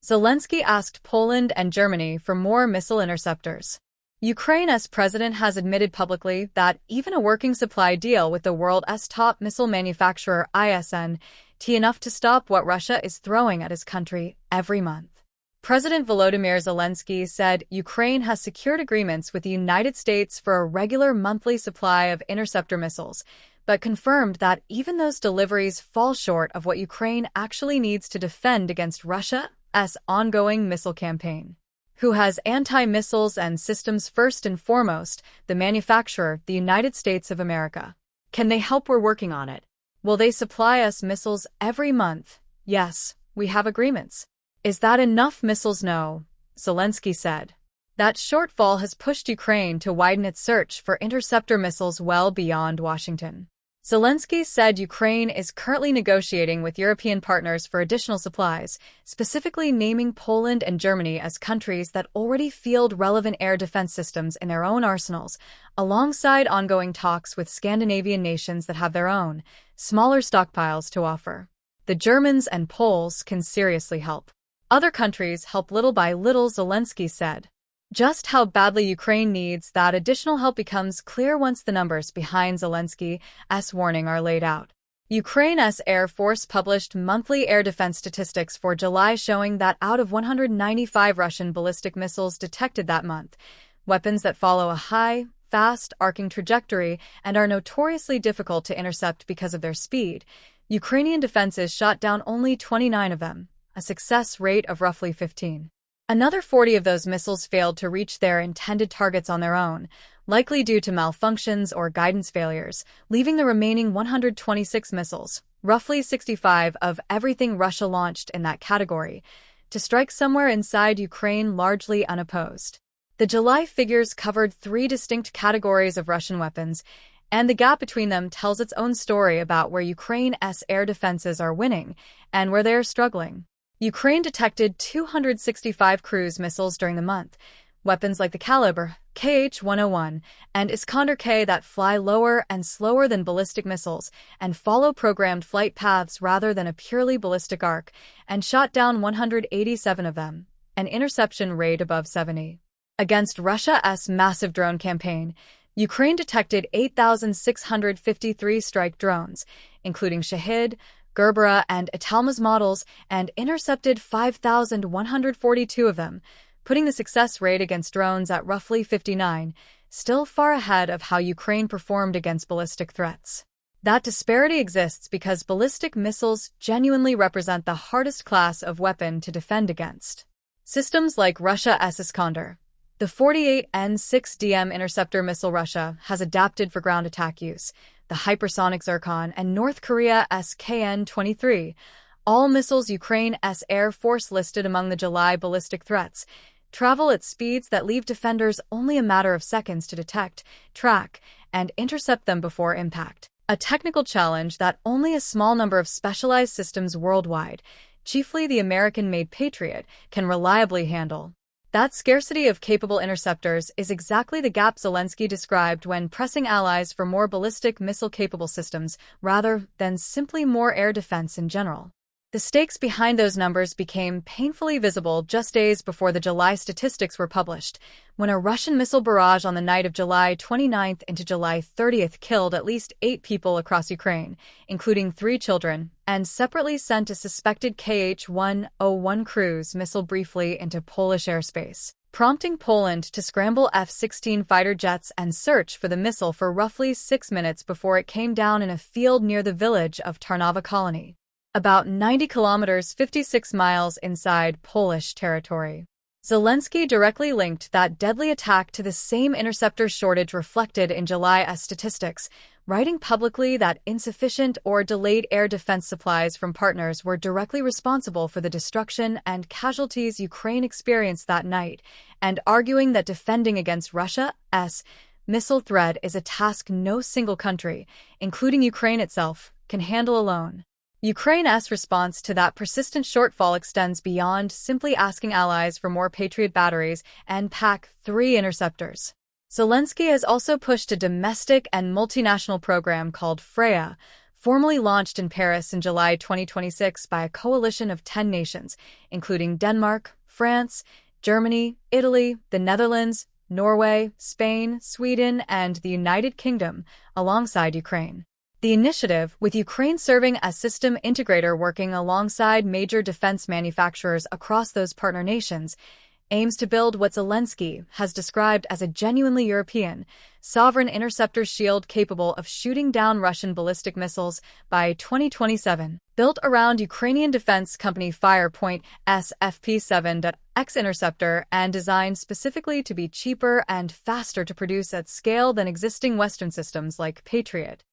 Zelenskyy asked Poland and Germany for more missile interceptors. Ukraine's president has admitted publicly that even a working supply deal with the world's top missile manufacturer isn't enough to stop what Russia is throwing at his country every month. President Volodymyr Zelenskyy said Ukraine has secured agreements with the United States for a regular monthly supply of interceptor missiles, but confirmed that even those deliveries fall short of what Ukraine actually needs to defend against Russia's ongoing missile campaign. Who has anti-missiles and systems first and foremost? The manufacturer, the United States of America. Can they help? We're working on it. Will they supply us missiles every month? Yes, we have agreements. Is that enough missiles? No, Zelenskyy said. That shortfall has pushed Ukraine to widen its search for interceptor missiles well beyond Washington. Zelenskyy said Ukraine is currently negotiating with European partners for additional supplies, specifically naming Poland and Germany as countries that already field relevant air defense systems in their own arsenals, alongside ongoing talks with Scandinavian nations that have their own, smaller stockpiles to offer. The Germans and Poles can seriously help. Other countries help little by little, Zelenskyy said. Just how badly Ukraine needs that additional help becomes clear once the numbers behind Zelensky's warning are laid out. Ukraine's Air Force published monthly air defense statistics for July showing that out of 195 Russian ballistic missiles detected that month, weapons that follow a high, fast, arcing trajectory and are notoriously difficult to intercept because of their speed, Ukrainian defenses shot down only 29 of them, a success rate of roughly 15. Another 40 of those missiles failed to reach their intended targets on their own, likely due to malfunctions or guidance failures, leaving the remaining 126 missiles, roughly 65 of everything Russia launched in that category, to strike somewhere inside Ukraine largely unopposed. The July figures covered 3 distinct categories of Russian weapons, and the gap between them tells its own story about where Ukraine's air defenses are winning and where they are struggling. Ukraine detected 265 cruise missiles during the month, weapons like the Caliber, Kh-101, and Iskander-K that fly lower and slower than ballistic missiles and follow programmed flight paths rather than a purely ballistic arc, and shot down 187 of them, an interception rate above 70. Against Russia's massive drone campaign, Ukraine detected 8,653 strike drones, including Shahid, Gerbera, and Italmaz models, and intercepted 5,142 of them, putting the success rate against drones at roughly 59, still far ahead of how Ukraine performed against ballistic threats. That disparity exists because ballistic missiles genuinely represent the hardest class of weapon to defend against. Systems like Russia's Iskander, the 48N6DM interceptor missile Russia has adapted for ground attack use, the hypersonic Zircon, and North Korea's KN-23, all missiles Ukraine's Air Force listed among the July ballistic threats, travel at speeds that leave defenders only a matter of seconds to detect, track, and intercept them before impact. A technical challenge that only a small number of specialized systems worldwide, chiefly the American-made Patriot, can reliably handle. That scarcity of capable interceptors is exactly the gap Zelenskyy described when pressing allies for more ballistic missile-capable systems rather than simply more air defense in general. The stakes behind those numbers became painfully visible just days before the July statistics were published, when a Russian missile barrage on the night of July 29th into July 30th killed at least 8 people across Ukraine, including 3 children, and separately sent a suspected Kh-101 cruise missile briefly into Polish airspace, prompting Poland to scramble F-16 fighter jets and search for the missile for roughly 6 minutes before it came down in a field near the village of Tarnowa Colony, about 90 kilometers 56 miles inside Polish territory. Zelenskyy directly linked that deadly attack to the same interceptor shortage reflected in July's statistics, writing publicly that insufficient or delayed air defense supplies from partners were directly responsible for the destruction and casualties Ukraine experienced that night, and arguing that defending against Russia's missile threat is a task no single country, including Ukraine itself, can handle alone. Ukraine's response to that persistent shortfall extends beyond simply asking allies for more Patriot batteries and PAC-3 interceptors. Zelenskyy has also pushed a domestic and multinational program called Freya, Formally launched in Paris in July 2026 by a coalition of 10 nations, including Denmark, France, Germany, Italy, the Netherlands, Norway, Spain, Sweden, and the United Kingdom, alongside Ukraine. The initiative, with Ukraine serving as system integrator working alongside major defense manufacturers across those partner nations, aims to build what Zelenskyy has described as a genuinely European, sovereign interceptor shield capable of shooting down Russian ballistic missiles by 2027. Built around Ukrainian defense company Firepoint's FP7X interceptor and designed specifically to be cheaper and faster to produce at scale than existing Western systems like Patriot.